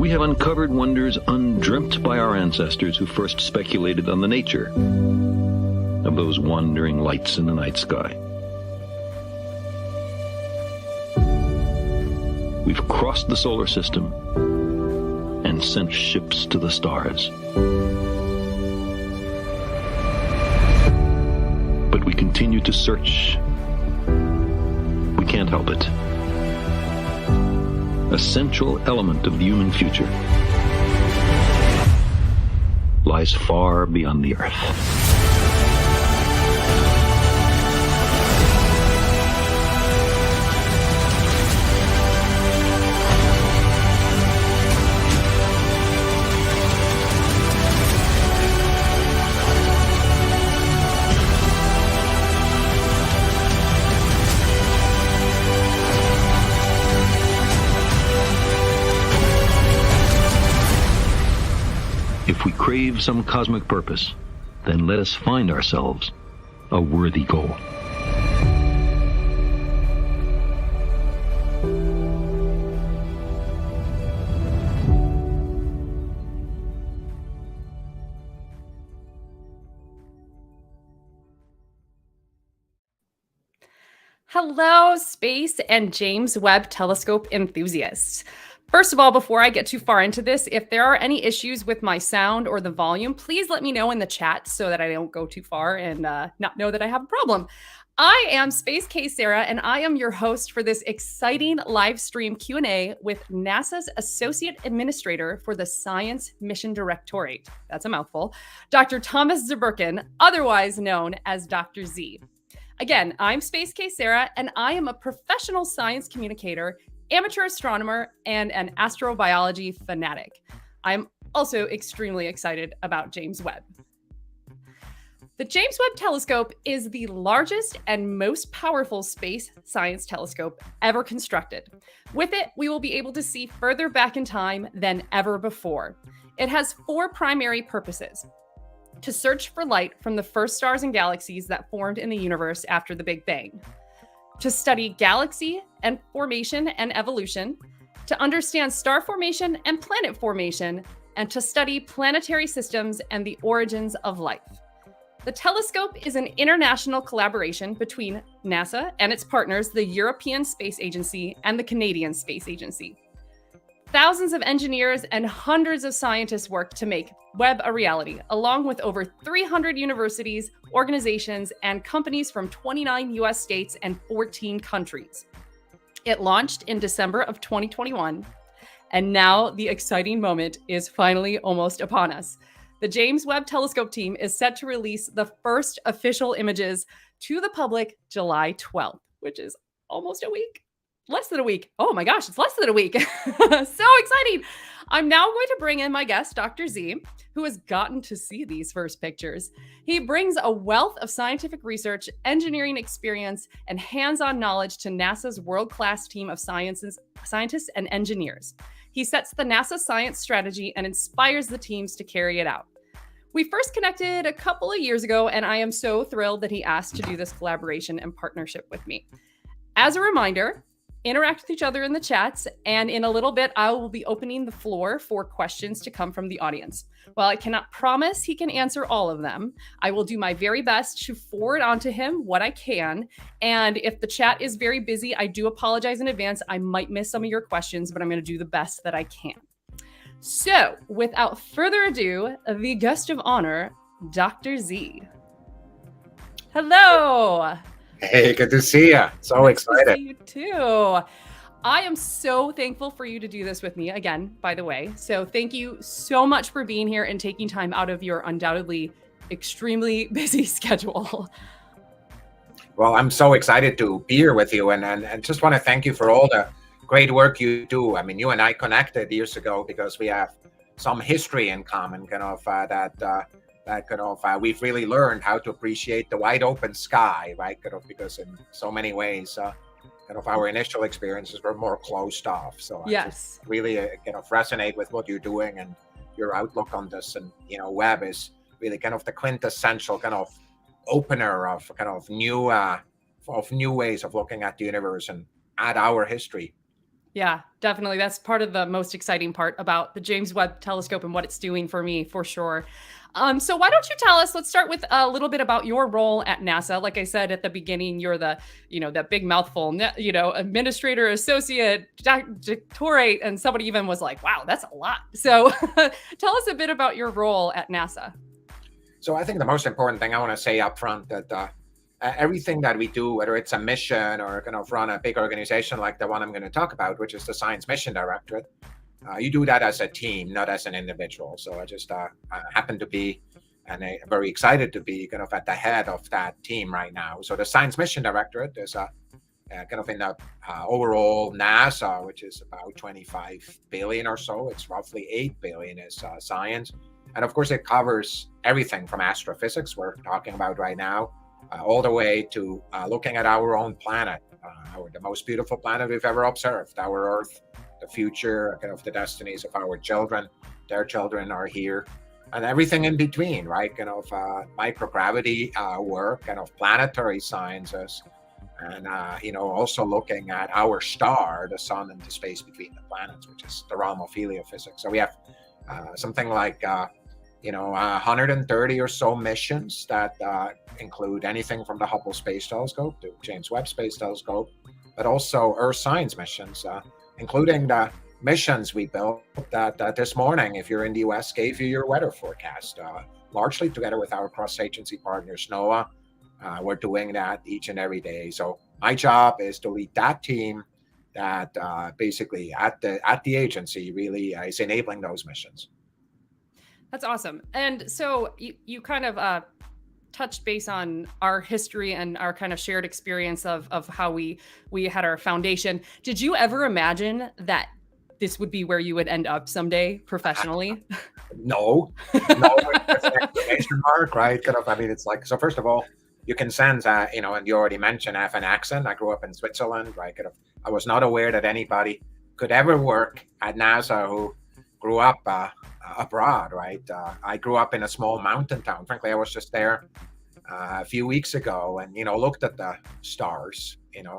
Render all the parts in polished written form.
we have uncovered wonders undreamt by our ancestors who first speculated on the nature of those wandering lights in the night sky. We've crossed the solar system and sent ships to the stars. But we continue to search. We can't help it. A central element of the human future lies far beyond the Earth. If we crave some cosmic purpose, then let us find ourselves a worthy goal. Hello, space and James Webb Telescope enthusiasts. First of all, before I get too far into this, if there are any issues with my sound or the volume, please let me know in the chat so that I don't go too far and not know that I have a problem. I am Space K Sarah, and I am your host for this exciting live stream Q&A with NASA's Associate Administrator for the Science Mission Directorate. That's a mouthful. Dr. Thomas Zurbuchen, otherwise known as Dr. Z. Again, I'm Space K Sarah, and I am a professional science communicator, amateur astronomer, and an astrobiology fanatic. I'm also extremely excited about James Webb. The James Webb Telescope is the largest and most powerful space science telescope ever constructed. With it, we will be able to see further back in time than ever before. It has four primary purposes: to search for light from the first stars and galaxies that formed in the universe after the Big Bang, to study galaxy and formation and evolution, to understand star formation and planet formation, and to study planetary systems and the origins of life. The telescope is an international collaboration between NASA and its partners, the European Space Agency and the Canadian Space Agency. Thousands of engineers and hundreds of scientists work to make Webb a reality, along with over 300 universities, organizations, and companies from 29 US states and 14 countries. It launched in December of 2021, and now the exciting moment is finally almost upon us. The James Webb Telescope team is set to release the first official images to the public July 12th, which is almost a week. Less than a week. Oh my gosh, it's less than a week. So exciting. I'm now going to bring in my guest, Dr. Z, who has gotten to see these first pictures. He brings a wealth of scientific research, engineering experience, and hands-on knowledge to NASA's world-class team of scientists and engineers. He sets the NASA science strategy and inspires the teams to carry it out. We first connected a couple of years ago, and I am so thrilled that he asked to do this collaboration and partnership with me. As a reminder, interact with each other in the chats, and in a little bit, I will be opening the floor for questions to come from the audience. While I cannot promise he can answer all of them, I will do my very best to forward on to him what I can. And if the chat is very busy, I do apologize in advance. I might miss some of your questions, but I'm going to do the best that I can. So, without further ado, the guest of honor, Dr. Z. Hello. Hey, good to see you. So excited. To see you too. I am so thankful for you to do this with me again, by the way. So thank you so much for being here and taking time out of your undoubtedly extremely busy schedule. Well, I'm so excited to be here with you, and just want to thank you for all the great work you do. I mean, you and I connected years ago because we have some history in common, we've really learned how to appreciate the wide open sky, right? Because in so many ways, our initial experiences were more closed off. So yes, I just really resonate with what you're doing and your outlook on this. And Webb is really the quintessential opener of new ways of looking at the universe and at our history. Yeah, definitely. That's part of the most exciting part about the James Webb Telescope and what it's doing for me, for sure. So why don't you tell us? Let's start with a little bit about your role at NASA. Like I said at the beginning, you're the, that big mouthful, administrator, associate, doctorate, and somebody even was like, "Wow, that's a lot." So tell us a bit about your role at NASA. So I think the most important thing I want to say up front that everything that we do, whether it's a mission or kind of run a big organization like the one I'm going to talk about, which is the Science Mission Directorate, you do that as a team, not as an individual. So I just happen to be, and I'm very excited to be kind of at the head of that team right now. So the Science Mission Directorate is kind of in the overall NASA, which is about 25 billion or so. It's roughly 8 billion is science. And of course, it covers everything from astrophysics, we're talking about right now, all the way to looking at our own planet, the most beautiful planet we've ever observed, our Earth, the future, kind of the destinies of our children. Their children are here, and everything in between, right? Kind of microgravity work, kind of planetary sciences, and also looking at our star, the sun, and the space between the planets, which is the realm of heliophysics. So we have something like 130 or so missions that include anything from the Hubble Space Telescope to James Webb Space Telescope, but also Earth science missions, including the missions we built that this morning, if you're in the US, gave you your weather forecast, largely together with our cross-agency partners, NOAA. We're doing that each and every day. So my job is to lead that team that basically at the agency really is enabling those missions. That's awesome. And so you kind of touched base on our history and our kind of shared experience of how we had our foundation. Did you ever imagine that this would be where you would end up someday professionally? No, that's an exclamation mark, right? Kind of, I mean, it's like, so first of all, you can sense, and you already mentioned I have an accent. I grew up in Switzerland, right? Kind of, I was not aware that anybody could ever work at NASA who grew up abroad, right? I grew up in a small mountain town. Frankly, I was just there a few weeks ago and, looked at the stars,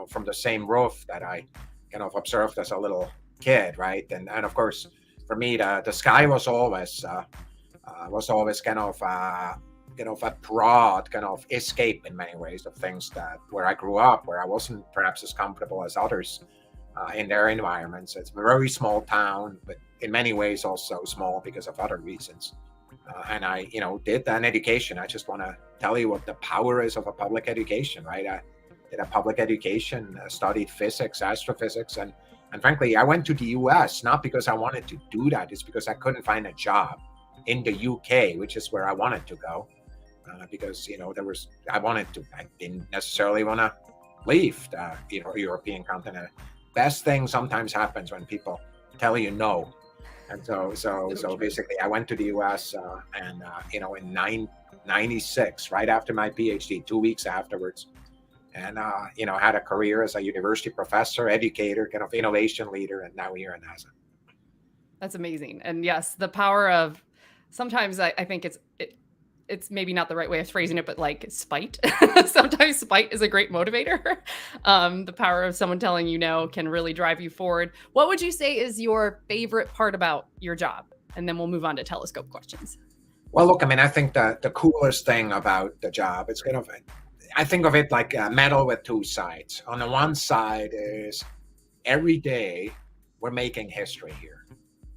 from the same roof that I kind of observed as a little kid, right? And of course, for me, the sky was always kind of a broad kind of escape in many ways of things that where I grew up, where I wasn't perhaps as comfortable as others in their environments. It's a very small town, but in many ways also small because of other reasons. And I, did an education. I just want to tell you what the power is of a public education, right? I did a public education, studied physics, astrophysics, and frankly, I went to the US not because I wanted to do that. It's because I couldn't find a job in the UK, which is where I wanted to go, because I didn't necessarily want to leave the European continent. Best thing sometimes happens when people tell you no. And so basically I went to the US in 1996, right after my PhD, 2 weeks afterwards, and had a career as a university professor, educator, kind of innovation leader, and now here at NASA. That's amazing. And yes, the power of, sometimes I think it's maybe not the right way of phrasing it, but like spite. Sometimes spite is a great motivator. The power of someone telling you no can really drive you forward. What would you say is your favorite part about your job? And then we'll move on to telescope questions. Well, look, I mean, I think that the coolest thing about the job, it's kind of, I think of it like a medal with two sides. On the one side is every day we're making history here,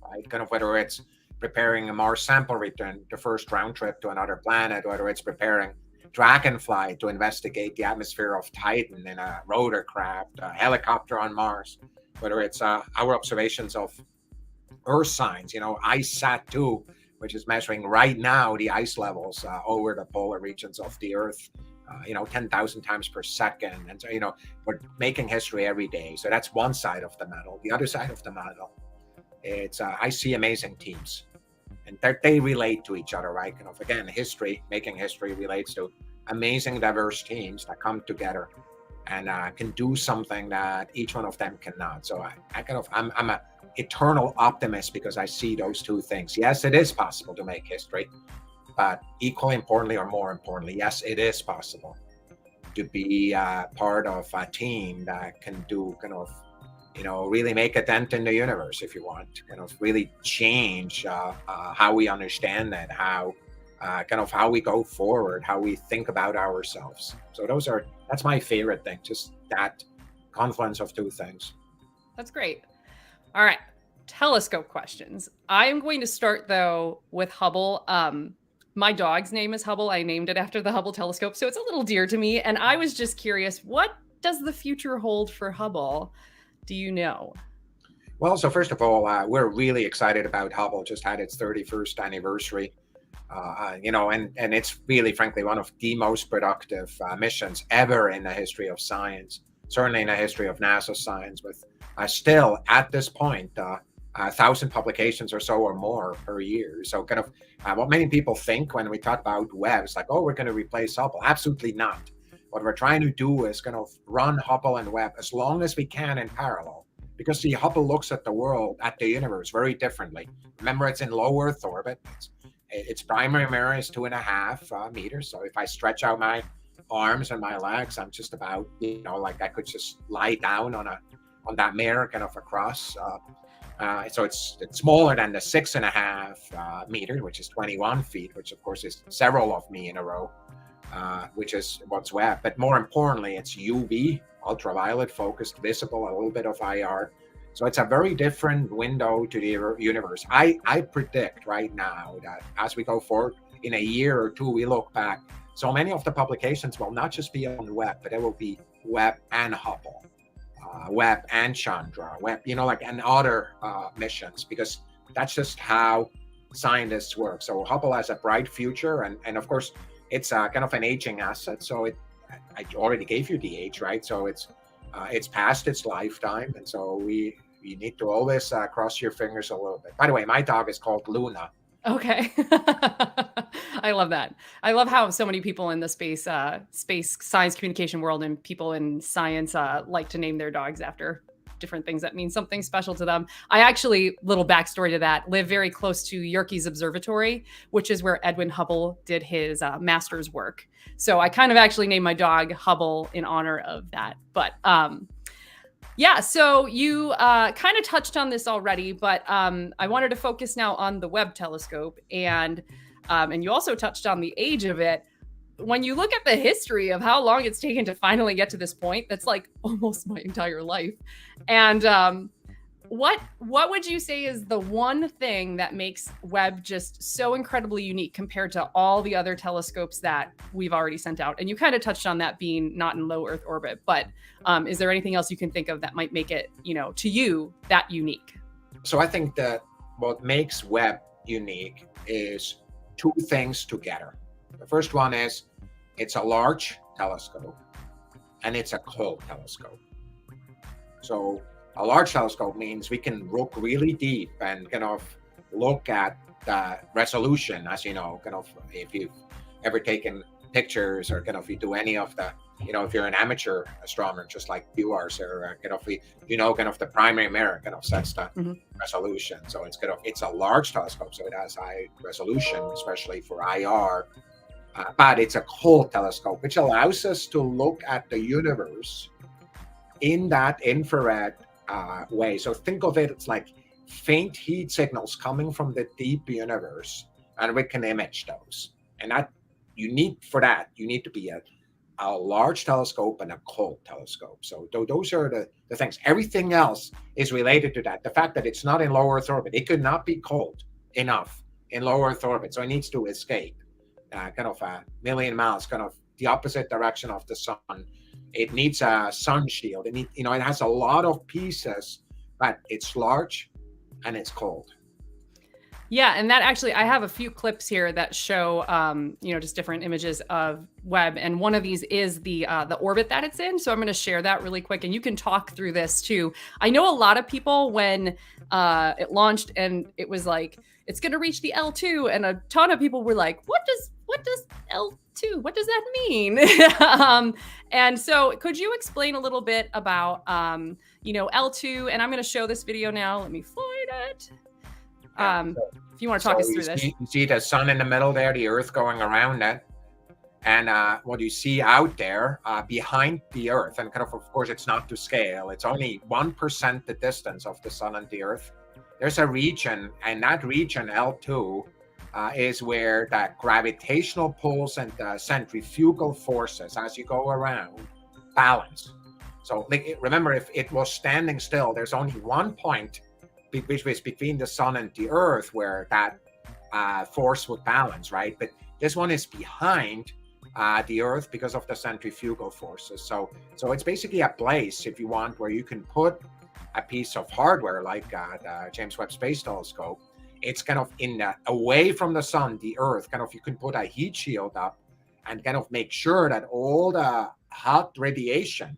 right? Kind of whether it's preparing a Mars sample return, the first round trip to another planet, whether it's preparing Dragonfly to investigate the atmosphere of Titan in a rotorcraft, a helicopter on Mars, whether it's our observations of Earth science, ICESat-2, which is measuring right now the ice levels over the polar regions of the Earth, 10,000 times per second. And so, we're making history every day. So that's one side of the medal. The other side of the medal, it's I see amazing teams, and they relate to each other, right? Again, making history relates to amazing, diverse teams that come together and can do something that each one of them cannot. So I'm an eternal optimist because I see those two things. Yes, it is possible to make history, but equally importantly, or more importantly, yes, it is possible to be part of a team that can do really make a dent in the universe, if you want, really change how we understand that, how how we go forward, how we think about ourselves. So that's my favorite thing, just that confluence of two things. That's great. All right. Telescope questions. I am going to start though with Hubble. My dog's name is Hubble. I named it after the Hubble telescope, so it's a little dear to me. And I was just curious, what does the future hold for Hubble? Do you know? Well, so first of all, we're really excited about Hubble. Just had its 31st anniversary. And it's really, frankly, one of the most productive missions ever in the history of science, certainly in the history of NASA science, with still at this point, 1,000 publications or so or more per year. So what many people think when we talk about Webb is like, oh, we're going to replace Hubble. Absolutely not. What we're trying to do is run Hubble and Webb as long as we can in parallel, because the Hubble looks at the world, at the universe, very differently. Remember, it's in low Earth orbit. Its primary mirror is 2.5 meters. So if I stretch out my arms and my legs, I'm just about, like I could just lie down on that mirror across. So it's smaller than the 6.5 meter, which is 21 feet, which of course is several of me in a row, which is what's Webb. But more importantly, it's UV, ultraviolet focused, visible, a little bit of IR. So it's a very different window to the universe. I predict right now that as we go forward in a year or two, we look back, so many of the publications will not just be on Webb, but it will be Webb and Hubble. Webb and Chandra, Webb, and other missions, because that's just how scientists work. So Hubble has a bright future, and of course, it's an aging asset. So I already gave you the age, right? So it's past its lifetime, and so we need to always cross your fingers a little bit. By the way, my dog is called Luna. Okay. I love that. I love how so many people in the space science communication world and people in science like to name their dogs after different things that mean something special to them. I actually, little backstory to that, live very close to Yerkes Observatory, which is where Edwin Hubble did his master's work. So I kind of actually named my dog Hubble in honor of that. But yeah, so you kind of touched on this already, but I wanted to focus now on the Webb telescope, and you also touched on the age of it. When you look at the history of how long it's taken to finally get to this point, that's like almost my entire life. And what would you say is the one thing that makes Webb just so incredibly unique compared to all the other telescopes that we've already sent out? And you kind of touched on that being not in low Earth orbit, but is there anything else you can think of that might make it, to you, that unique? So I think that what makes Webb unique is two things together. The first one is it's a large telescope and it's a cold telescope. So a large telescope means we can look really deep and look at the resolution, as if you've ever taken pictures or if you do any of the, if you're an amateur astronomer, just like you are, Sarah, the primary mirror sets the resolution. So it's a large telescope, so it has high resolution, especially for IR. But it's a cold telescope, which allows us to look at the universe in that infrared way. So think of it, it's like faint heat signals coming from the deep universe, and we can image those. And that you need to be a large telescope and a cold telescope. So those are the things. Everything else is related to that. The fact that it's not in low Earth orbit, it could not be cold enough in low Earth orbit, so it needs to escape a million miles, the opposite direction of the sun. It needs a sun shield. It has a lot of pieces, but it's large and it's cold. Yeah, and that actually, I have a few clips here that show, just different images of Webb, and one of these is the orbit that it's in. So I'm going to share that really quick, and you can talk through this too. I know a lot of people when it launched and it was like it's going to reach the L2, and a ton of people were like, "What does L2? What does that mean?" And so, could you explain a little bit about L2? And I'm going to show this video now. Let me find it. If you want to talk us through this. You see the sun in the middle there, the Earth going around it. And what you see out there behind the Earth, and kind of course, it's not to scale. It's only 1% the distance of the sun and the Earth. There's a region, and that region, L2, is where the gravitational pulls and the centrifugal forces as you go around balance. So remember, if it was standing still, there's only one point which is between the sun and the Earth where that force would balance, right? But this one is behind the Earth because of the centrifugal forces. So it's basically a place, if you want, where you can put a piece of hardware like the James Webb Space Telescope. It's kind of away from the sun, the Earth. Kind of, you can put a heat shield up and kind of make sure that all the hot radiation,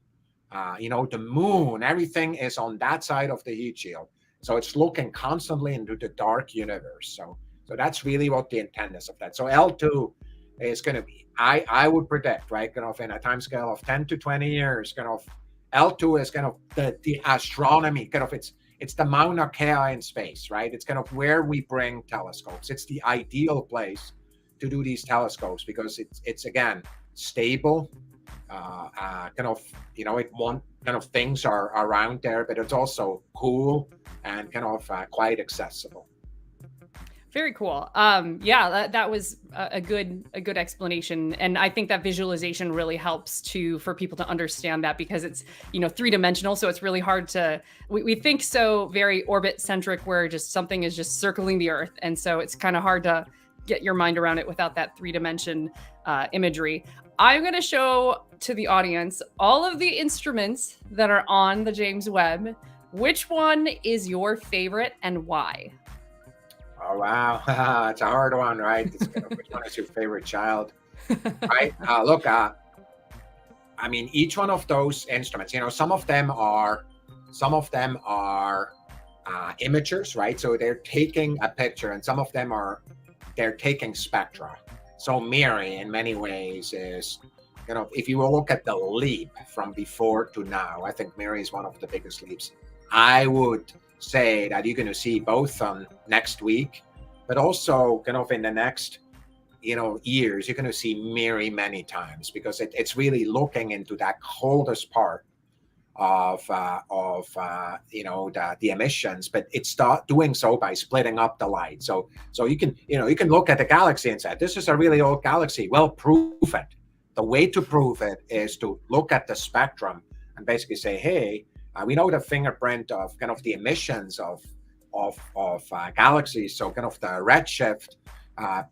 the moon, everything is on that side of the heat shield. So it's looking constantly into the dark universe. So that's really what the intent is of that. So L2 is going to be, I would predict, right, kind of in a time scale of 10 to 20 years, kind of L2 is kind of the astronomy, kind of it's the Mauna Kea in space, right? It's kind of where we bring telescopes. It's the ideal place to do these telescopes because it's again stable, kind of things are around there, but it's also cool and kind of quite accessible. Very cool. That was a good explanation, and I think that visualization really helps for people to understand that, because it's three-dimensional, so it's really hard to we think so very orbit centric, where just something is just circling the Earth, and so it's kind of hard to get your mind around it without that three-dimension imagery. I'm going to show to the audience all of the instruments that are on the James Webb. Which one is your favorite and why? Oh, wow. It's a hard one, right? It's kind of, which one is your favorite child? Right? Look, I mean, each one of those instruments, some of them are imagers, right? So they're taking a picture, and some of them they're taking spectra. So MIRI in many ways is, if you look at the leap from before to now, I think MIRI is one of the biggest leaps. I would say that you're going to see both on next week, but also kind of in the next years, you're going to see MIRI many times, because it's really looking into that coldest part of the emissions, but it's doing so by splitting up the light. So you can look at the galaxy and say, this is a really old galaxy. Well, prove it. The way to prove it is to look at the spectrum and basically say, hey, we know the fingerprint of kind of the emissions of galaxies. So kind of the redshift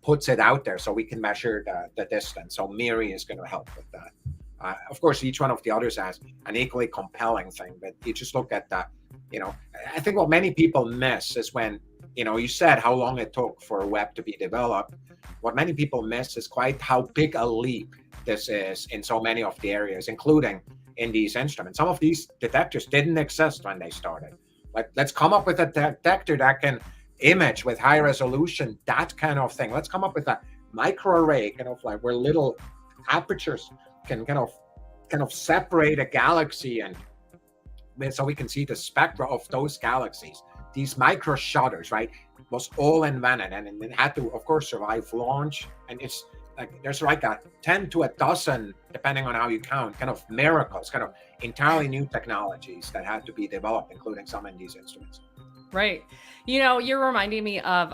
puts it out there, so we can measure the distance. So MIRI is going to help with that. Of course, each one of the others has an equally compelling thing, but you just look at I think what many people miss is when, you said how long it took for Webb to be developed. What many people miss is quite how big a leap this is in so many of the areas, including in these instruments. Some of these detectors didn't exist when they started. Like, let's come up with a detector that can image with high resolution, that kind of thing. Let's come up with a microarray, kind of like where little apertures can kind of separate a galaxy, and so we can see the spectra of those galaxies. These micro shutters, right, was all invented, and it had to, of course, survive launch. And it's like there's like 10 to a dozen, depending on how you count, kind of miracles, kind of entirely new technologies that had to be developed, including some in these instruments. Right. You're reminding me of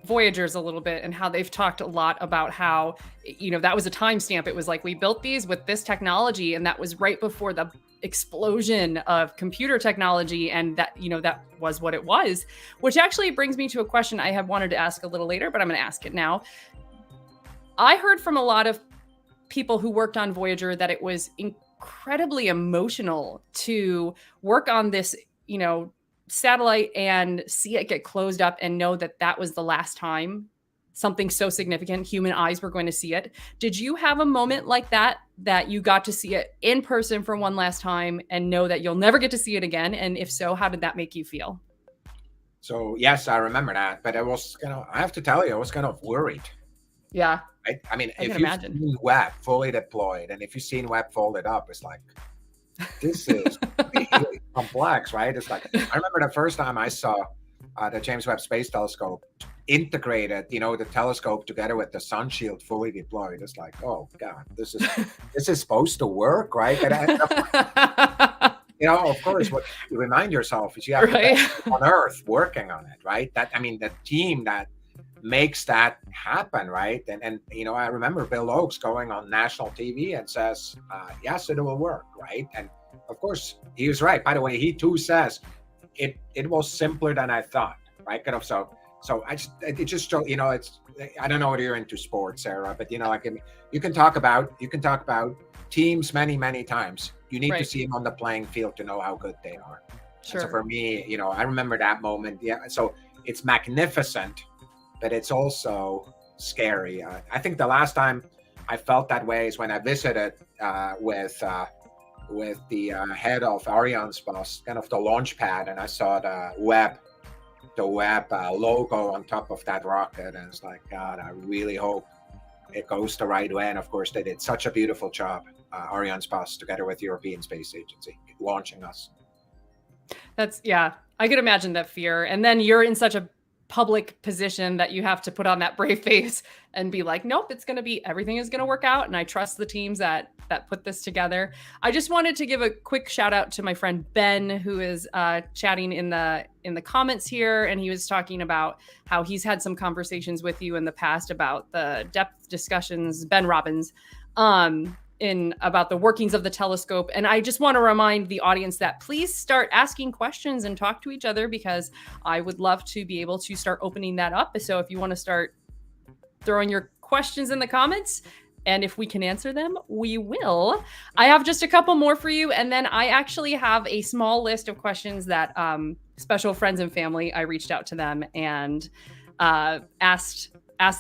Voyagers a little bit, and how they've talked a lot about how, that was a timestamp. It was like, we built these with this technology, and that was right before the explosion of computer technology, and that, that was what it was, which actually brings me to a question I had wanted to ask a little later, but I'm going to ask it now. I heard from a lot of people who worked on Voyager that it was incredibly emotional to work on this, satellite and see it get closed up and know that that was the last time something so significant, human eyes were going to see it. Did you have a moment like that you got to see it in person for one last time and know that you'll never get to see it again? And if so, how did that make you feel? So yes, I remember that, but I have to tell you, I was kind of worried. Yeah. I mean, if you've seen Webb fully deployed, and if you've seen Webb folded up, it's like, this is really complex, right? It's like, I remember the first time I saw the James Webb Space Telescope integrated, the telescope together with the sun shield fully deployed. It's like, oh God, this is supposed to work, right? Of course, what you remind yourself is you have Right. on Earth working on it, right? The team that makes that happen, right? And I remember Bill Oakes going on national TV and says, yes, it will work, right? And of course, he was right. By the way, he too says it was simpler than I thought, right? So it just show, it's, I don't know whether you're into sports, Sarah, but you can talk about teams many times. You need to see them on the playing field to know how good they are. Sure. So for me, I remember that moment. Yeah. So it's magnificent, but it's also scary. I think the last time I felt that way is when I visited with the head of Arianespace, kind of the launch pad, and I saw the Webb logo on top of that rocket, and it's like, God, I really hope it goes the right way. And of course, they did such a beautiful job, Arianespace, together with the European Space Agency, launching us. I could imagine that fear. And then you're in such a public position that you have to put on that brave face and be like, nope, everything is going to work out. And I trust the teams that put this together. I just wanted to give a quick shout out to my friend Ben, who is chatting in the comments here. And he was talking about how he's had some conversations with you in the past about the depth discussions, Ben Robbins, about the workings of the telescope. And I just want to remind the audience that please start asking questions and talk to each other, because I would love to be able to start opening that up. So if you want to start throwing your questions in the comments, and if we can answer them, we will. I have just a couple more for you. And then I actually have a small list of questions that special friends and family, I reached out to them and asked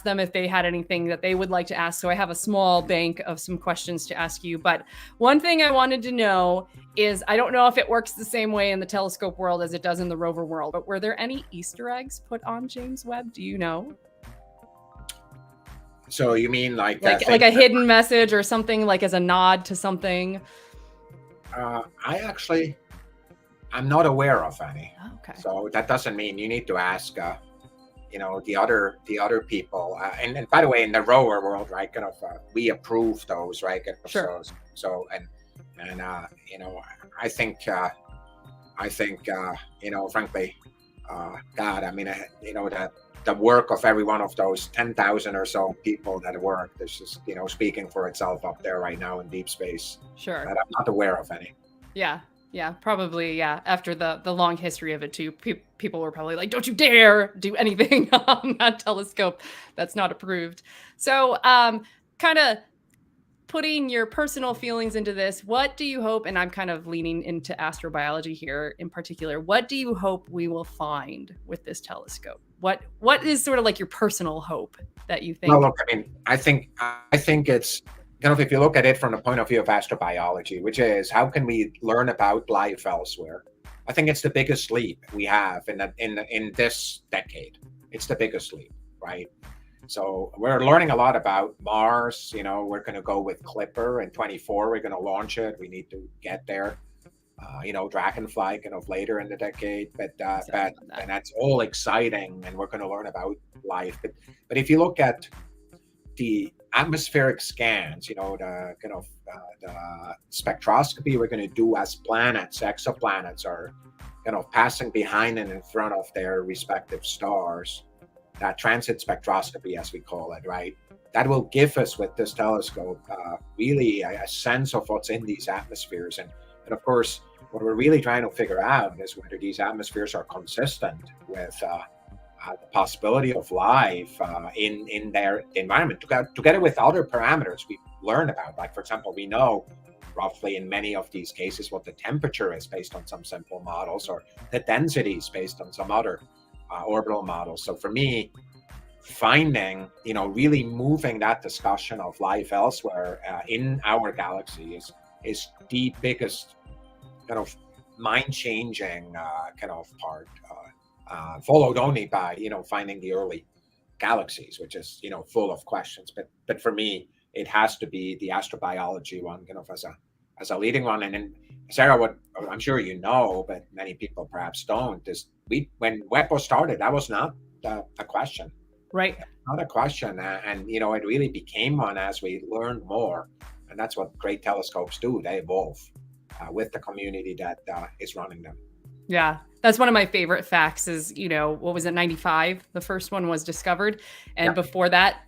them if they had anything that they would like to ask. So I have a small bank of some questions to ask you. But one thing I wanted to know is, I don't know if it works the same way in the telescope world as it does in the rover world, but were there any Easter eggs put on James Webb? Do you know? So you mean like a hidden message or something, like as a nod to something? I'm not aware of any. Okay. So that doesn't mean you need to ask the other people, and by the way, in the rover world, right, we approve those, right? Sure. So I think frankly, God, I mean, that the work of every one of those 10,000 or so people that work, this is speaking for itself up there right now in deep space. Sure. But I'm not aware of any. Yeah, probably. Yeah, after the long history of it too, people were probably like, "Don't you dare do anything on that telescope that's not approved." So, kind of putting your personal feelings into this, what do you hope? And I'm kind of leaning into astrobiology here in particular. What do you hope we will find with this telescope? What is sort of like your personal hope that you think? Well, look, I mean, I think it's, if you look at it from the point of view of astrobiology, which is how can we learn about life elsewhere? I think it's the biggest leap we have in this decade. It's the biggest leap, right? So we're learning a lot about Mars. We're going to go with Clipper in 2024. We're going to launch it. We need to get there. Dragonfly later in the decade, but and that's all exciting, and we're going to learn about life. But if you look at the atmospheric scans, the spectroscopy we're going to do as planets, exoplanets are passing behind and in front of their respective stars, that transit spectroscopy, as we call it, right? That will give us, with this telescope, really a sense of what's in these atmospheres. And of course, what we're really trying to figure out is whether these atmospheres are consistent with the possibility of life in their environment, together with other parameters we learn about. Like, for example, we know roughly in many of these cases what the temperature is based on some simple models, or the densities based on some other orbital models. So for me, finding, really moving that discussion of life elsewhere in our galaxy is the biggest mind-changing part, followed only by finding the early galaxies, which is full of questions. But for me, it has to be the astrobiology one, as a leading one. And then Sarah, what I'm sure you know, but many people perhaps don't, is when Webb was started, that was not a question. Right. Not a question. And, you know, it really became one as we learned more. And that's what great telescopes do. They evolve with the community that is running them. Yeah. That's one of my favorite facts is, you know, what was it, 95? The first one was discovered. And before that,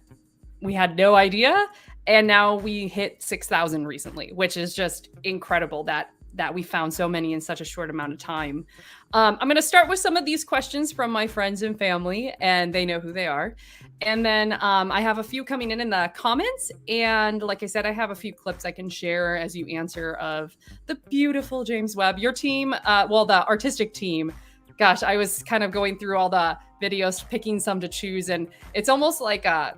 we had no idea. And now we hit 6,000 recently, which is just incredible that we found so many in such a short amount of time. I'm going to start with some of these questions from my friends and family, and they know who they are. And then I have a few coming in the comments. And like I said, I have a few clips I can share as you answer of the beautiful James Webb. Your team, the artistic team, gosh, I was kind of going through all the videos, picking some to choose. And it's almost like a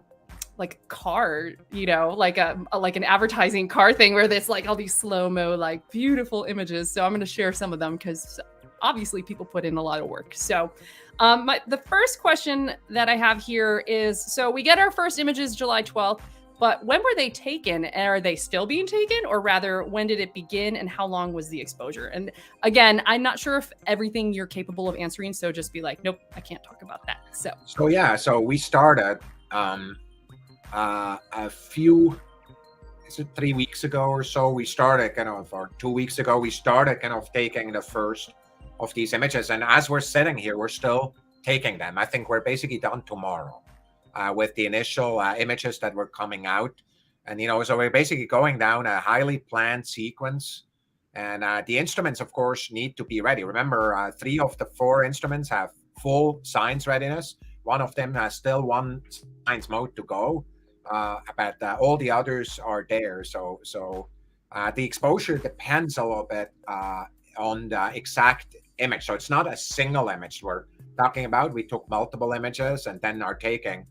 car, you know, like an advertising car thing where there's like all these slow-mo, like beautiful images. So I'm going to share some of them because obviously people put in a lot of work. So the first question that I have here is, so we get our first images July 12th, but when were they taken? And are they still being taken? Or rather, when did it begin and how long was the exposure? And again, I'm not sure if everything you're capable of answering. So just be like, nope, I can't talk about that. So we started a few, is it 3 weeks ago or so, we started or 2 weeks ago, we started taking the first of these images. And as we're sitting here, we're still taking them. I think we're basically done tomorrow with the initial images that were coming out. And, you know, so we're basically going down a highly planned sequence. And the instruments, of course, need to be ready. Remember, 3 of the 4 instruments have full science readiness. One of them has still one science mode to go. But all the others are there. So the exposure depends a little bit on the exact image. So it's not a single image we're talking about. We took multiple images and then are taking,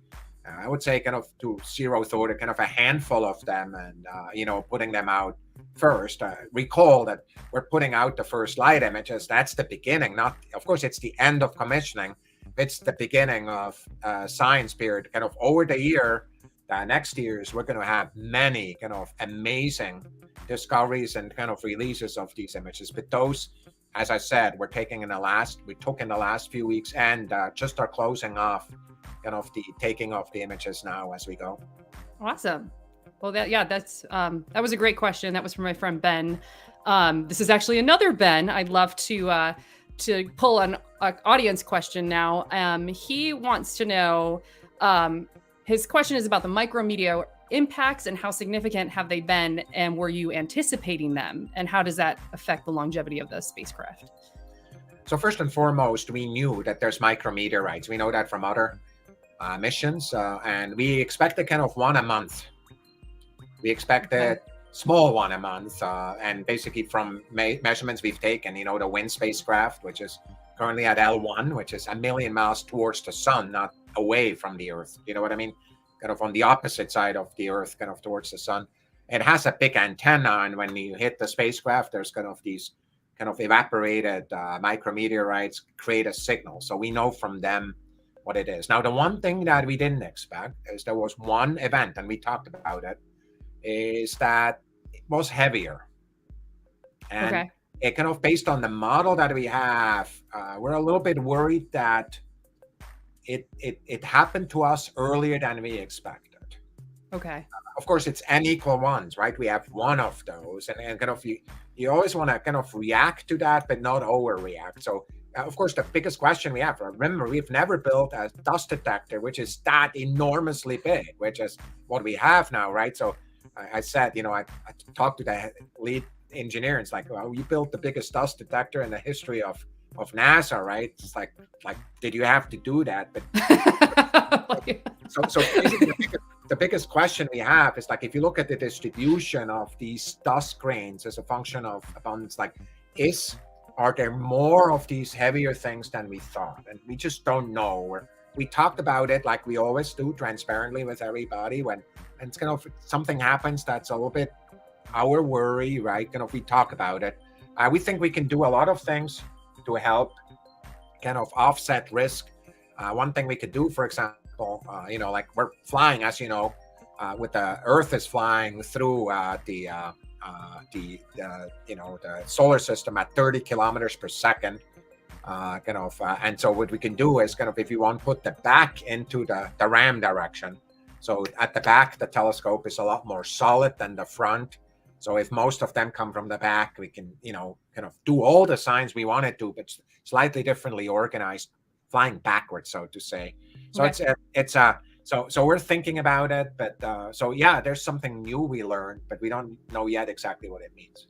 I would say, to zero thought, a handful of them and, you know, putting them out first. Recall that we're putting out the first light images. That's the beginning. Not, of course, it's the end of commissioning. It's the beginning of science period. Over the year. Next years, we're going to have many amazing discoveries and releases of these images. But those, as I said, we took in the last few weeks and just are closing off the taking of the images now as we go. Awesome. Well, that was a great question. That was from my friend Ben. This is actually another Ben. I'd love to pull an audience question now. He wants to know. His question is about the micrometeor impacts and how significant have they been, and were you anticipating them, and how does that affect the longevity of the spacecraft? So first and foremost, we knew that there's micrometeorites. We know that from other missions, and we expected one a month. We expected small one a month, and basically from measurements we've taken, you know, the WIN spacecraft, which is currently at L1, which is 1 million miles towards the sun, not away from the Earth. You know what I mean? On the opposite side of the Earth, towards the sun. It has a big antenna, and when you hit the spacecraft, there's these evaporated micrometeorites create a signal. So we know from them what it is. Now, the one thing that we didn't expect is there was one event, and we talked about it, is that it was heavier. And it based on the model that we have, we're a little bit worried that it happened to us earlier than we expected. Okay. Of course, it's n equal 1s, right? We have one of those, and you always want to react to that, but not overreact. So, of course, the biggest question we have, remember, we've never built a dust detector which is that enormously big, which is what we have now, right? So, I said, you know, I talked to the lead engineer, and it's like, well, you built the biggest dust detector in the history of NASA, right? It's like, did you have to do that? But so basically the biggest question we have is if you look at the distribution of these dust grains as a function of abundance, are there more of these heavier things than we thought? And we just don't know. We talked about it like we always do, transparently with everybody. When it's something happens that's a little bit our worry, right? We talk about it. We think we can do a lot of things to help offset risk. One thing we could do, for example, you know, we're flying, as you know, with the Earth is flying through the the solar system at 30 kilometers per second. And so what we can do is if you want to put the back into the ram direction. So at the back, the telescope is a lot more solid than the front. So if most of them come from the back, we can, do all the signs we want to do, but slightly differently organized, flying backwards, so to say. So okay. So we're thinking about it, but there's something new we learned, but we don't know yet exactly what it means.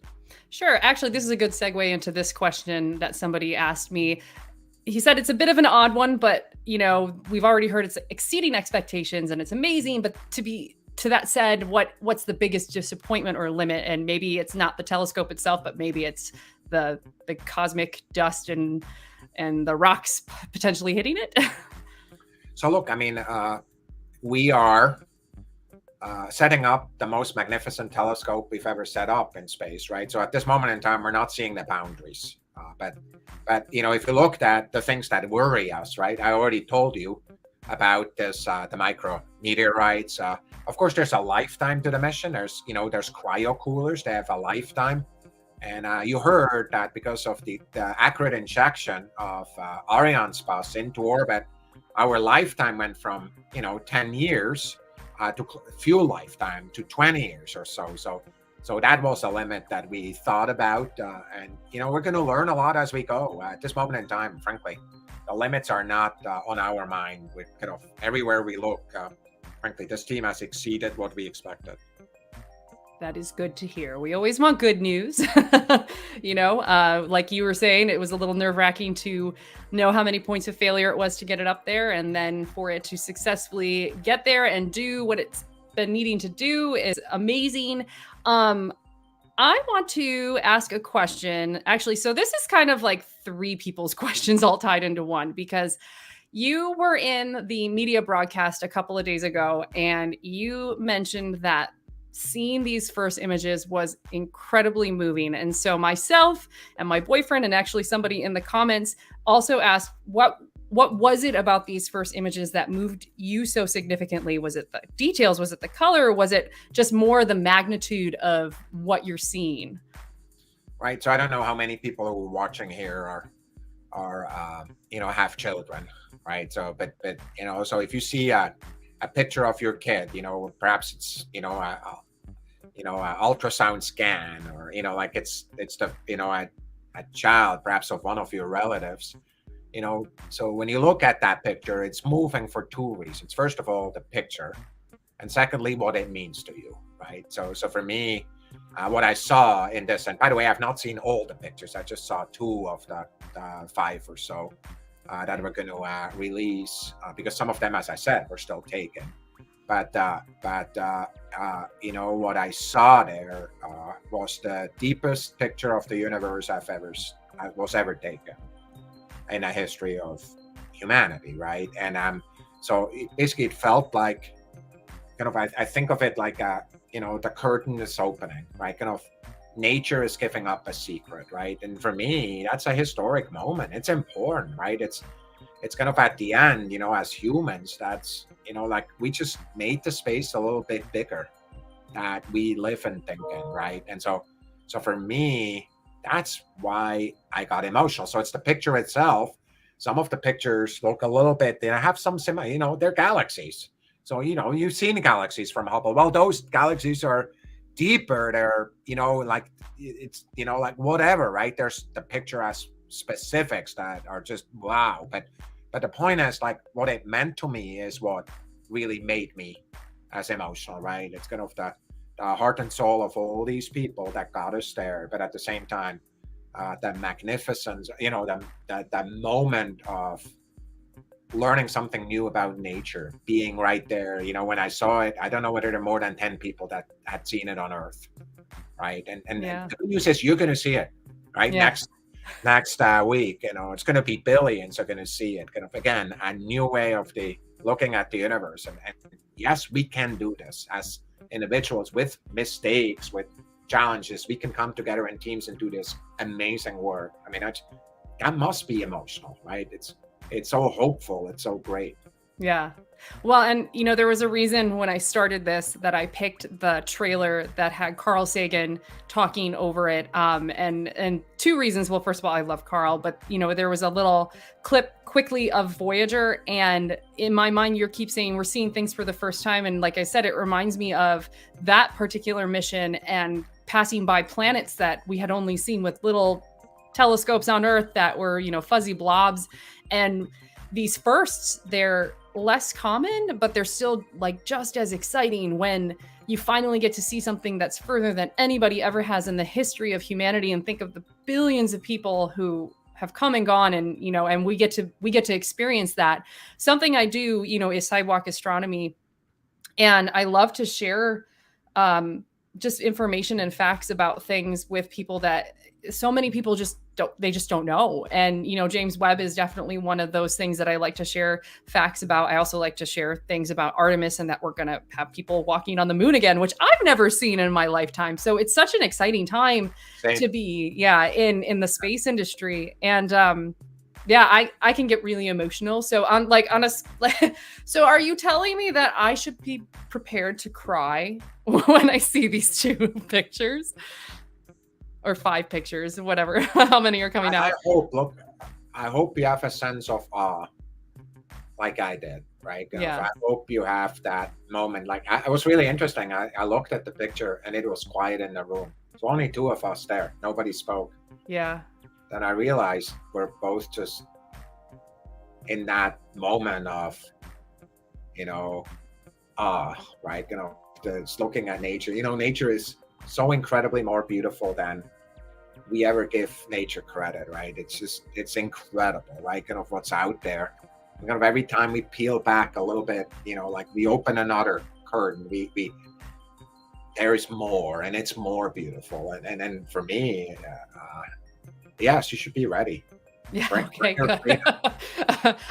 Sure. Actually, this is a good segue into this question that somebody asked me. He said it's a bit of an odd one, but we've already heard it's exceeding expectations and it's amazing. But to that said, what's the biggest disappointment or limit? And maybe it's not the telescope itself, but maybe it's the cosmic dust and the rocks potentially hitting it. So look, I mean, we are setting up the most magnificent telescope we've ever set up in space, right? So at this moment in time, we're not seeing the boundaries. But if you looked at the things that worry us, right? I already told you about this, the micro meteorites. Of course, there's a lifetime to the mission. There's cryo coolers. They have a lifetime. And you heard that because of the accurate injection of Orion's bus into orbit, our lifetime went from 10 years to fuel lifetime to 20 years or so. So that was a limit that we thought about, and we're going to learn a lot as we go. At this moment in time, frankly, the limits are not on our mind. With everywhere we look, frankly, this team has exceeded what we expected. That is good to hear. We always want good news. Like you were saying, it was a little nerve-wracking to know how many points of failure it was to get it up there, and then for it to successfully get there and do what it's been needing to do is amazing. I want to ask a question, actually. So this is kind of like three people's questions all tied into one, because you were in the media broadcast a couple of days ago, and you mentioned that seeing these first images was incredibly moving. And so myself and my boyfriend, and actually somebody in the comments, also asked, what was it about these first images that moved you so significantly? Was it the details? Was it the color? Or was it just more the magnitude of what you're seeing? Right. So I don't know how many people who are watching here are have children, right? So, but so if you see a picture of your kid, perhaps it's a ultrasound scan, or it's the a child perhaps of one of your relatives. So when you look at that picture, it's moving for two reasons. First of all, the picture, and secondly, what it means to you, right? So for me, what I saw in this, and by the way, I've not seen all the pictures. I just saw two of the 5 or so that we're going to release, because some of them, as I said, were still taken. But what I saw there was the deepest picture of the universe was ever taken in the history of humanity, right? And so basically it felt like I think of it like the curtain is opening, right? Nature is giving up a secret, right? And for me, that's a historic moment. It's important, right? It's at the end, as humans, that's we just made the space a little bit bigger that we live and think in, right? And so for me, that's why I got emotional. So it's the picture itself. Some of the pictures look a little bit, they have some similar, they're galaxies. So, you've seen galaxies from Hubble. Well, those galaxies are deeper. They're, it's, whatever, right? There's the picture has specifics that are just wow. But the point is, what it meant to me is what really made me as emotional, right? It's the heart and soul of all these people that got us there. But at the same time, the magnificence, the moment of learning something new about nature, being right there. When I saw it, I don't know whether there are more than 10 people that had seen it on Earth, right? And the good news is you're going to see it, right? Yeah. Next week, it's going to be billions are going to see it. Again, a new way of looking at the universe. And yes, we can do this as individuals with mistakes, with challenges. We can come together in teams and do this amazing work. I mean, that must be emotional, right? It's so hopeful. It's so great. Yeah. Well, and there was a reason when I started this that I picked the trailer that had Carl Sagan talking over it. And two reasons. Well, first of all, I love Carl, but there was a little clip quickly of Voyager, and in my mind, you keep saying we're seeing things for the first time, and like I said, it reminds me of that particular mission and passing by planets that we had only seen with little telescopes on Earth that were fuzzy blobs, and these firsts, they're less common, but they're still like just as exciting when you finally get to see something that's further than anybody ever has in the history of humanity, and think of the billions of people who have come and gone, and and we get to experience that. Something I do is sidewalk astronomy, and I love to share just information and facts about things with people that so many people just don't know. And James Webb is definitely one of those things that I like to share facts about. I also like to share things about Artemis, and that we're going to have people walking on the moon again, which I've never seen in my lifetime. So it's such an exciting time to be in the space industry. And I can get really emotional. So so are you telling me that I should be prepared to cry when I see these 2 pictures? Or 5 pictures, whatever, how many are coming out? I hope you have a sense of awe like I did, right? Yeah. I hope you have that moment. Like, it was really interesting. I looked at the picture and it was quiet in the room. So only 2 of us there. Nobody spoke. Yeah. Then I realized we're both just in that moment of, awe, right? Just looking at nature. Nature is so incredibly more beautiful than we ever give nature credit, right? It's incredible, right? What's out there. Every time we peel back a little bit, like we open another curtain, we there is more, and it's more beautiful. And for me, yes, you should be ready. Yeah. Okay. Good.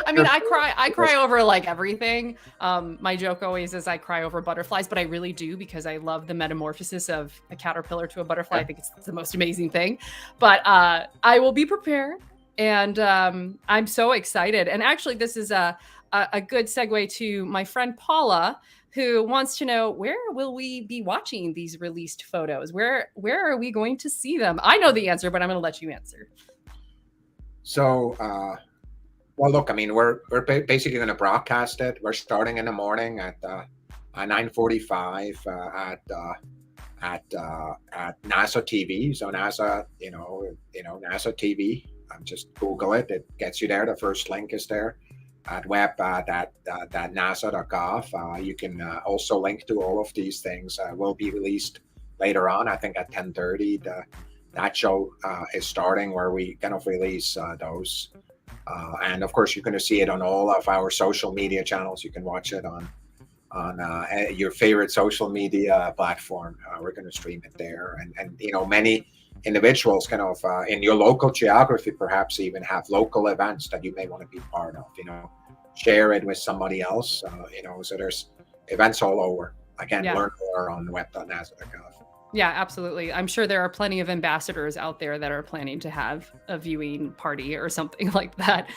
I mean, I cry over like everything. My joke always is I cry over butterflies, but I really do, because I love the metamorphosis of a caterpillar to a butterfly. I think it's the most amazing thing. But I will be prepared, and I'm so excited. And actually, this is a good segue to my friend Paula, who wants to know, where will we be watching these released photos? Where are we going to see them? I know the answer, but I'm going to let you answer. So, well, look, I mean, we're basically going to broadcast it. We're starting in the morning at 9:45 at NASA TV. So NASA, NASA TV. Just Google it. It gets you there. The first link is there at web.nasa.gov. You can also link to all of these things. Will be released later on. I think at 10:30. That show is starting, where we release those. And of course, you're going to see it on all of our social media channels. You can watch it on your favorite social media platform. We're going to stream it there. And many individuals in your local geography perhaps even have local events that you may want to be part of. Share it with somebody else. So there's events all over. Again, learn more on web.nasa.gov. Yeah, absolutely. I'm sure there are plenty of ambassadors out there that are planning to have a viewing party or something like that.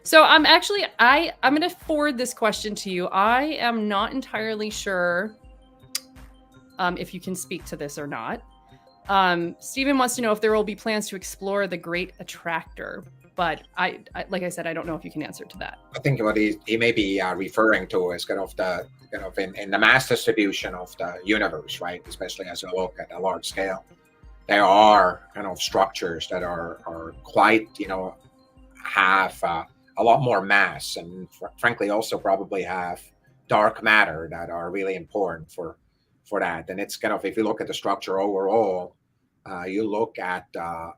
So I'm going to forward this question to you. I am not entirely sure if you can speak to this or not. Stephen wants to know if there will be plans to explore the Great Attractor, but I like I said, I don't know if you can answer to that. I think what he may be referring to is the in the mass distribution of the universe, right? Especially as you look at a large scale, there are structures that are quite have a lot more mass, and frankly also probably have dark matter that are really important for that. And it's if you look at the structure overall, you look at the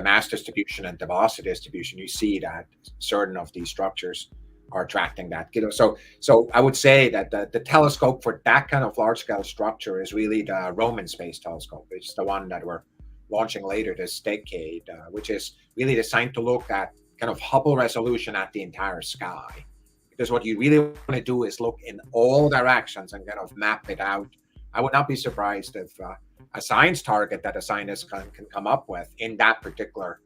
mass distribution and the velocity distribution, you see that certain of these structures are attracting that. So I would say that the telescope for that kind of large scale structure is really the Roman Space Telescope. It's the one that we're launching later this decade, which is really designed to look at Hubble resolution at the entire sky. Because what you really want to do is look in all directions and map it out. I would not be surprised if a science target that a scientist can come up with in that particular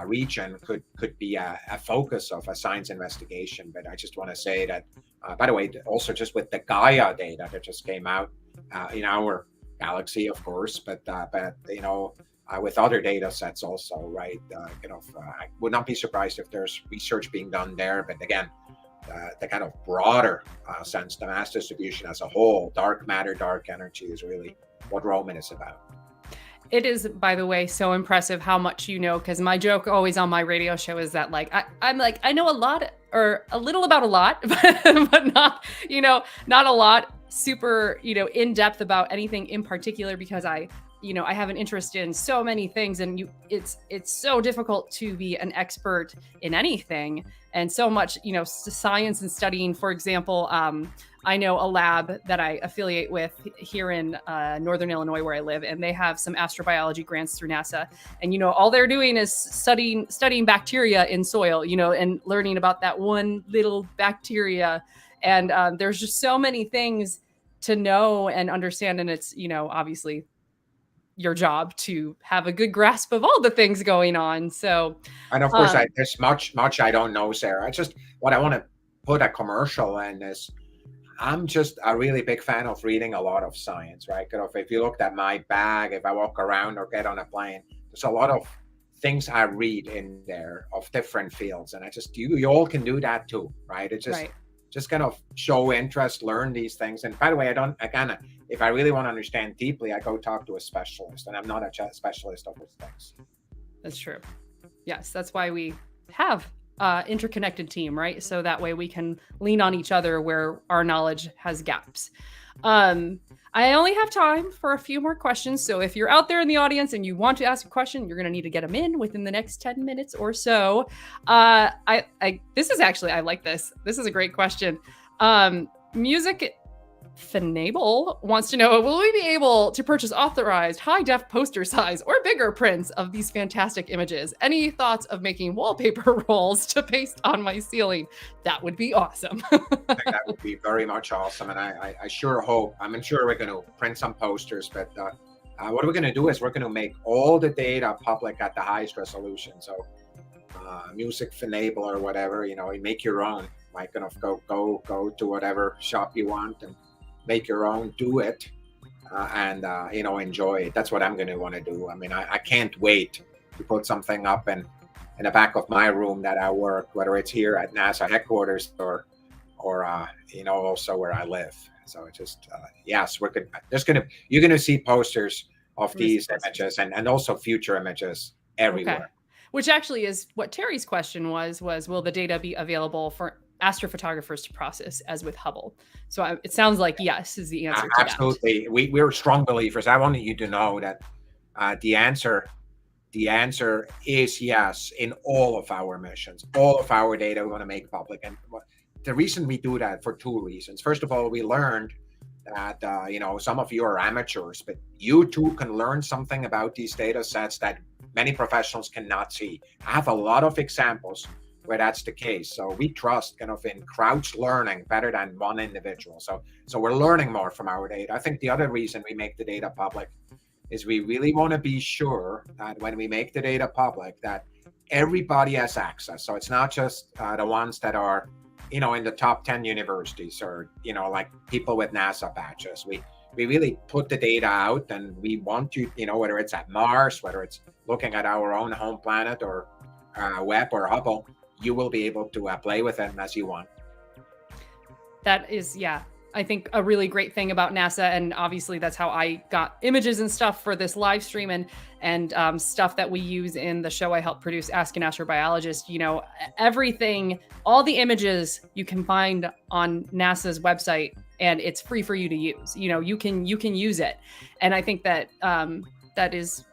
region could be a focus of a science investigation. But I just want to say that, by the way, also just with the Gaia data that just came out in our galaxy, of course, but with other data sets also, right? I would not be surprised if there's research being done there. But again, the kind of broader sense, the mass distribution as a whole, dark matter, dark energy is really what Roman is about. It is, by the way, so impressive how much you know, because my joke always on my radio show is that I'm like, I know a lot or a little about a lot, but not, not a lot super, in depth about anything in particular, because I have an interest in so many things, and it's so difficult to be an expert in anything, and so much, science and studying. For example, I know a lab that I affiliate with here in Northern Illinois where I live, and they have some astrobiology grants through NASA. And, all they're doing is studying bacteria in soil, and learning about that one little bacteria. And there's just so many things to know and understand. And it's, obviously your job to have a good grasp of all the things going on. So, and of course, there's much I don't know, Sarah. What I want to put a commercial in is, I'm just a really big fan of reading a lot of science, right? If you looked at my bag, if I walk around or get on a plane, there's a lot of things I read in there of different fields. And you all can do that too, right? It's just kind of show interest, learn these things. And by the way, if I really want to understand deeply, I go talk to a specialist, and I'm not a specialist of those things. That's true. Yes, that's why we have interconnected team, right? So that way we can lean on each other where our knowledge has gaps. I only have time for a few more questions. So if you're out there in the audience and you want to ask a question, you're going to need to get them in within the next 10 minutes or so. I like this. This is a great question. Music Finable wants to know, will we be able to purchase authorized high-def poster size or bigger prints of these fantastic images? Any thoughts of making wallpaper rolls to paste on my ceiling? That would be awesome. I think that would be very much awesome. And I sure hope, I'm sure we're going to print some posters, but what we're going to do is we're going to make all the data public at the highest resolution. So Music Finable or whatever, you make your own. Like, go to whatever shop you want and make your own, do it, and enjoy it. That's what I'm going to want to do. I mean, I can't wait to put something up in the back of my room that I work, whether it's here at NASA headquarters or also where I live. So it's just yes, you're going to see posters of these images and also future images everywhere. Okay. Which actually is what Terry's question was will the data be available for astrophotographers to process as with Hubble? So it sounds like yes is the answer to absolutely that. We're strong believers. I wanted you to know that the answer is yes in all of our missions. All of our data we want to make public, and the reason we do that for two reasons. First of all, we learned that some of you are amateurs, but you too can learn something about these data sets that many professionals cannot see. I have a lot of examples where that's the case. So we trust kind of in crouch learning better than one individual. So we're learning more from our data. I think the other reason we make the data public is we really want to be sure that when we make the data public that everybody has access. So it's not just the ones that are, in the top 10 universities or, like people with NASA badges. We really put the data out, and we want you, whether it's at Mars, whether it's looking at our own home planet or Webb or Hubble, you will be able to play with them as you want. That is, I think a really great thing about NASA, and obviously that's how I got images and stuff for this live stream and stuff that we use in the show I help produce, Ask an Astrobiologist. Everything, all the images you can find on NASA's website, and it's free for you to use. You can use it, and I think that that is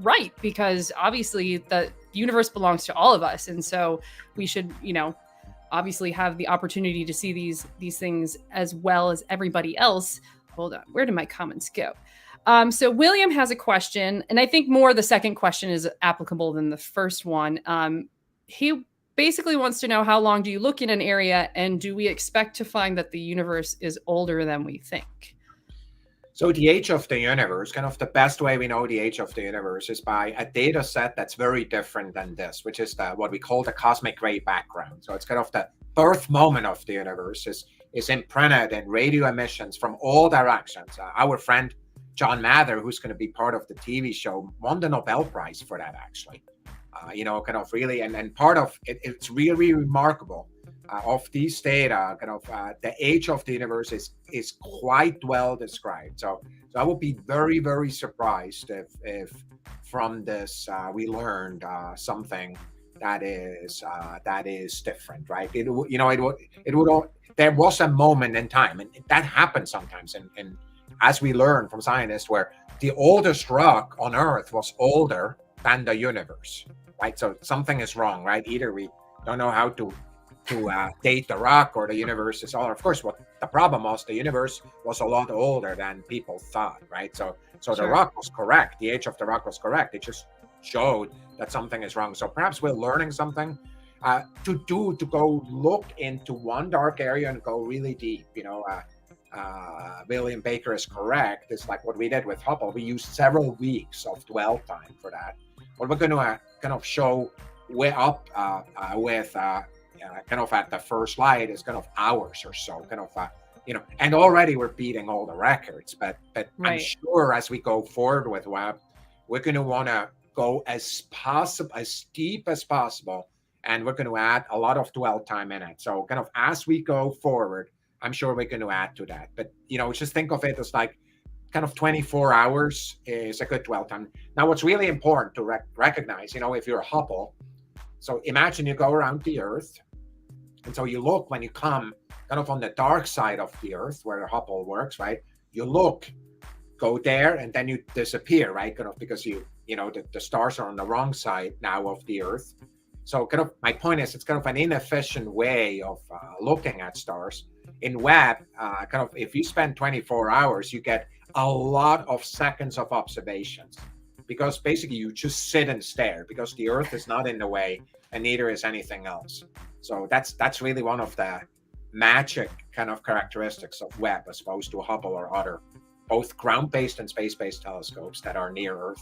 right, because obviously the universe belongs to all of us, and so we should obviously have the opportunity to see these things as well as everybody else. Hold on, where did my comments go? So William has a question, and I think more the second question is applicable than the first one. He basically wants to know, how long do you look in an area, and do we expect to find that the universe is older than we think? So the age of the universe, kind of the best way we know the age of the universe is by a data set that's very different than this, which is what we call the cosmic ray background. So it's kind of the birth moment of the universe is imprinted in radio emissions from all directions. Our friend John Mather, who's going to be part of the TV show, won the Nobel Prize for that, actually. Kind of really, and part of it, it's really remarkable. Of these data, the age of the universe is quite well described. So I would be very, very surprised if from this we learned something that is different, right? There was a moment in time, and that happens sometimes, and as we learn from scientists, where the oldest rock on Earth was older than the universe, right? So something is wrong, right? Either we don't know how to date the rock, or the universe is older. Of course, what the problem was, the universe was a lot older than people thought, right? So Sure. The rock was correct. The age of the rock was correct. It just showed that something is wrong. So perhaps we're learning something to go look into one dark area and go really deep. William Baker is correct. It's like what we did with Hubble. We used several weeks of dwell time for that. What we're going to kind of show way up with kind of at the first light is kind of hours or so, and already we're beating all the records, but Right. I'm sure as we go forward with Webb, we're going to want to go as deep as possible, and we're going to add a lot of dwell time in it. So kind of as we go forward, I'm sure we're going to add to that. But just think of it as like kind of 24 hours is a good dwell time. Now, what's really important to recognize, if you're a Hubble, so imagine you go around the Earth. And so you look, when you come kind of on the dark side of the Earth where the Hubble works, right? You look, go there, and then you disappear, right? Kind of because the stars are on the wrong side now of the Earth. So kind of my point is, it's kind of an inefficient way of looking at stars. In Webb, kind of if you spend 24 hours, you get a lot of seconds of observations, because basically you just sit and stare, because the Earth is not in the way and neither is anything else. So that's really one of the magic kind of characteristics of Webb, as opposed to Hubble or other both ground-based and space-based telescopes that are near Earth.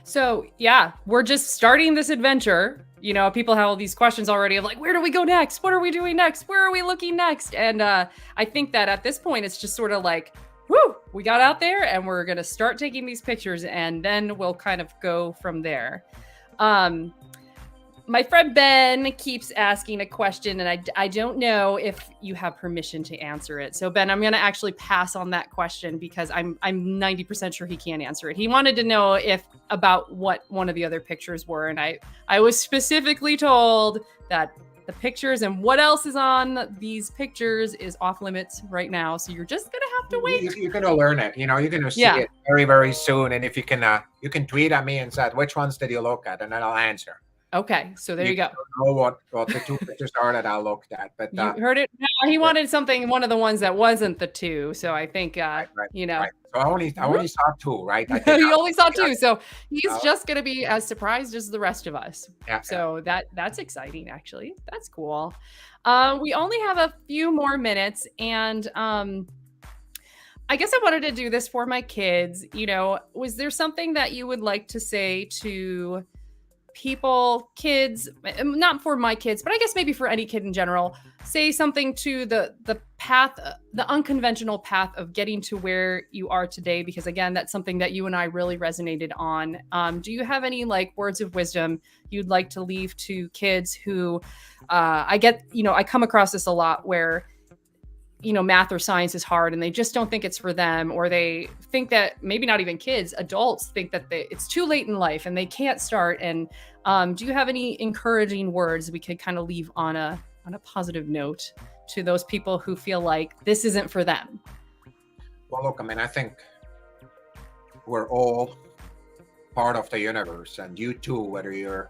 So yeah, we're just starting this adventure. People have all these questions already of like, where do we go next? What are we doing next? Where are we looking next? And I think that at this point, it's just sort of like, whoo, we got out there and we're going to start taking these pictures, and then we'll kind of go from there. My friend Ben keeps asking a question, and I don't know if you have permission to answer it. So Ben, I'm going to actually pass on that question because I'm 90% sure he can't answer it. He wanted to know about what one of the other pictures were, and I was specifically told that the pictures and what else is on these pictures is off limits right now. So you're just going to have to wait. You're going to learn it. You're going to see it very, very soon. And if you can tweet at me and say, which ones did you look at? And then I'll answer. Okay, so there you go. Know what the two pictures are that I looked at, but you heard it. No, he wanted one of the ones that wasn't the two. So I think right. So I only saw two, right? You only saw two, so he's just going to be as surprised as the rest of us. Yeah, so that's exciting, actually. That's cool. We only have a few more minutes, and I guess I wanted to do this for my kids. Was there something that you would like to say to kids, not for my kids, but I guess maybe for any kid in general, say something to the path, the unconventional path of getting to where you are today? Because again, that's something that you and I really resonated on. Do you have any words of wisdom you'd like to leave to kids who, I come across this a lot where, math or science is hard and they just don't think it's for them, or they think that, maybe not even kids, adults think that it's too late in life and they can't start. And do you have any encouraging words we could kind of leave on a positive note to those people who feel like this isn't for them? Well, look, I think we're all part of the universe, and you too, whether you're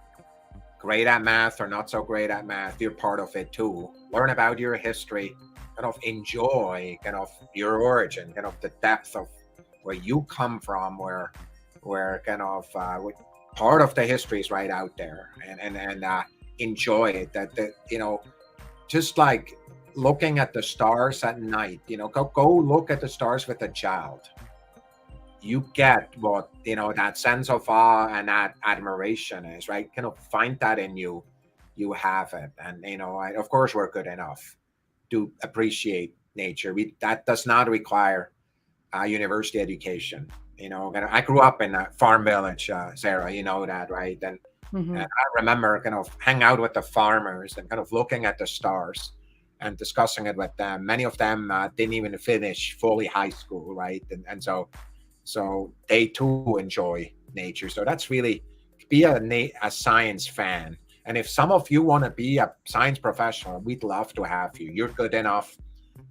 great at math or not so great at math, you're part of it too. Learn about your history, kind of enjoy kind of your origin, kind of the depth of where you come from, where kind of part of the history is right out there, and enjoy it. That just like looking at the stars at night, go look at the stars with a child. You get what, that sense of awe and that admiration is, right? Find that in you. You have it. And, of course, we're good enough to appreciate nature. That does not require a university education. I grew up in a farm village, Sarah, you know that, right? And, and I remember hang out with the farmers and looking at the stars and discussing it with them. Many of them didn't even finish fully high school, right? And so they too enjoy nature. So that's really, be a science fan. And if some of you want to be a science professional, we'd love to have you. You're good enough.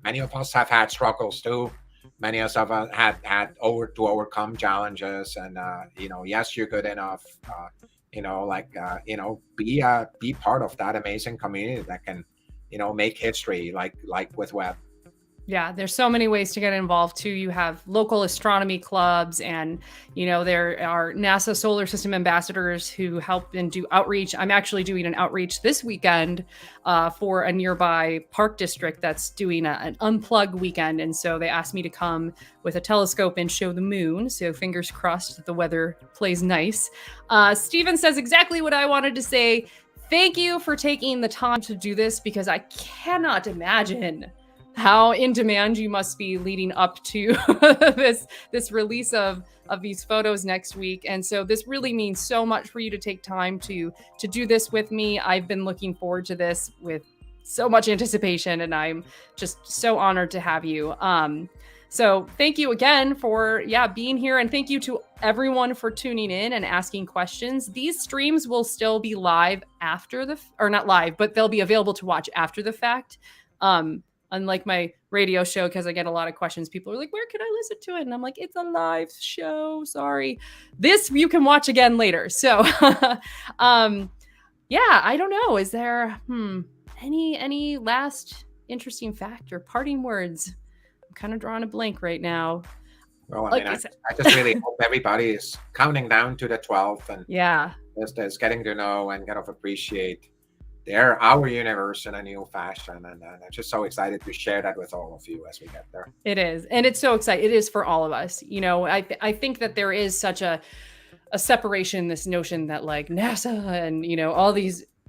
Many of us have had struggles too. Many of us have had to overcome challenges. And, yes, you're good enough. Be part of that amazing community that can, make history like with Webb. Yeah, there's so many ways to get involved too. You have local astronomy clubs, and there are NASA solar system ambassadors who help and do outreach. I'm actually doing an outreach this weekend for a nearby park district that's doing an unplug weekend, and so they asked me to come with a telescope and show the moon. So fingers crossed that the weather plays nice. Steven says exactly what I wanted to say. Thank you for taking the time to do this, because I cannot imagine how in demand you must be leading up to this release of these photos next week. And so this really means so much for you to take time to do this with me. I've been looking forward to this with so much anticipation, and I'm just so honored to have you. So thank you again for being here, and thank you to everyone for tuning in and asking questions. These streams will still be live or not live, but they'll be available to watch after the fact. Unlike my radio show, because I get a lot of questions. People are like, where can I listen to it? And I'm like, it's a live show. Sorry. This you can watch again later. So, I don't know. Is there any last interesting fact or parting words? I'm kind of drawing a blank right now. Well, I just really hope everybody is counting down to the 12th and just getting to know and appreciate our universe in a new fashion. And I'm just so excited to share that with all of you as we get there. It is. And it's so exciting. It is for all of us. I think that there is such a separation, this notion that like NASA and,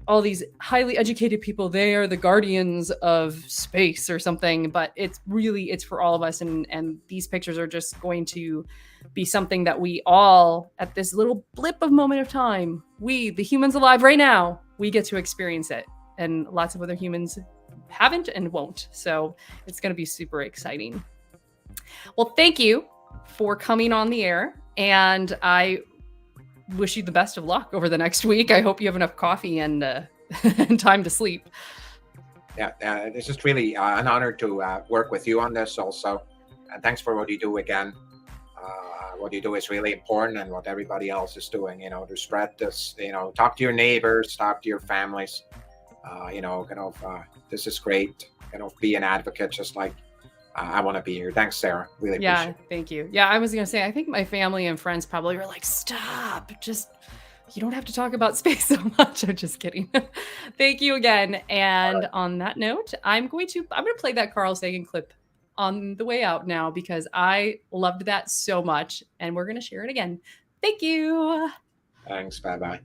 all these highly educated people, they are the guardians of space or something, but it's for all of us. And these pictures are just going to be something that we all, at this little blip of moment of time, the humans alive right now, we get to experience it, and lots of other humans haven't and won't. So it's going to be super exciting. Well, thank you for coming on the air, and I wish you the best of luck over the next week. I hope you have enough coffee and time to sleep. Yeah, it's just really an honor to work with you on this also. And thanks for what you do again. What you do is really important, and what everybody else is doing, to spread this, talk to your neighbors, talk to your families, this is great, be an advocate, just like I want to be here. Thanks, Sarah. Really appreciate it. Thank you. Yeah, I was going to say, I think my family and friends probably were like, stop, you don't have to talk about space so much. I'm just kidding. Thank you again. And on that note, I'm going to play that Carl Sagan clip on the way out now, because I loved that so much, and we're going to share it again. Thank you. Thanks. Bye-bye.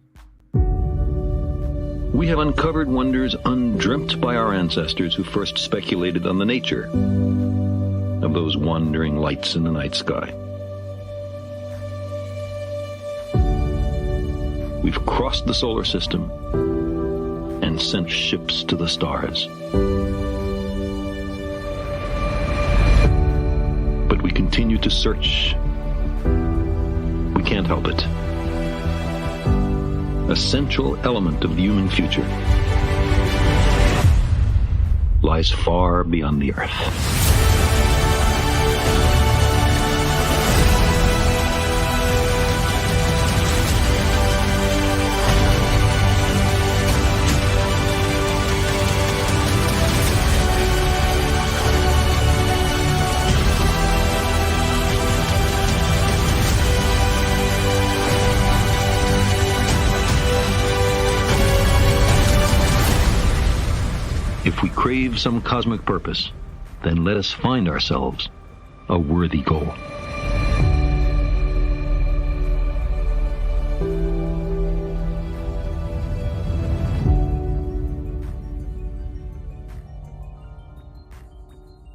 We have uncovered wonders undreamt by our ancestors who first speculated on the nature of those wandering lights in the night sky. We've crossed the solar system and sent ships to the stars. But we continue to search. We can't help it. A central element of the human future lies far beyond the Earth. If we crave some cosmic purpose, then let us find ourselves a worthy goal.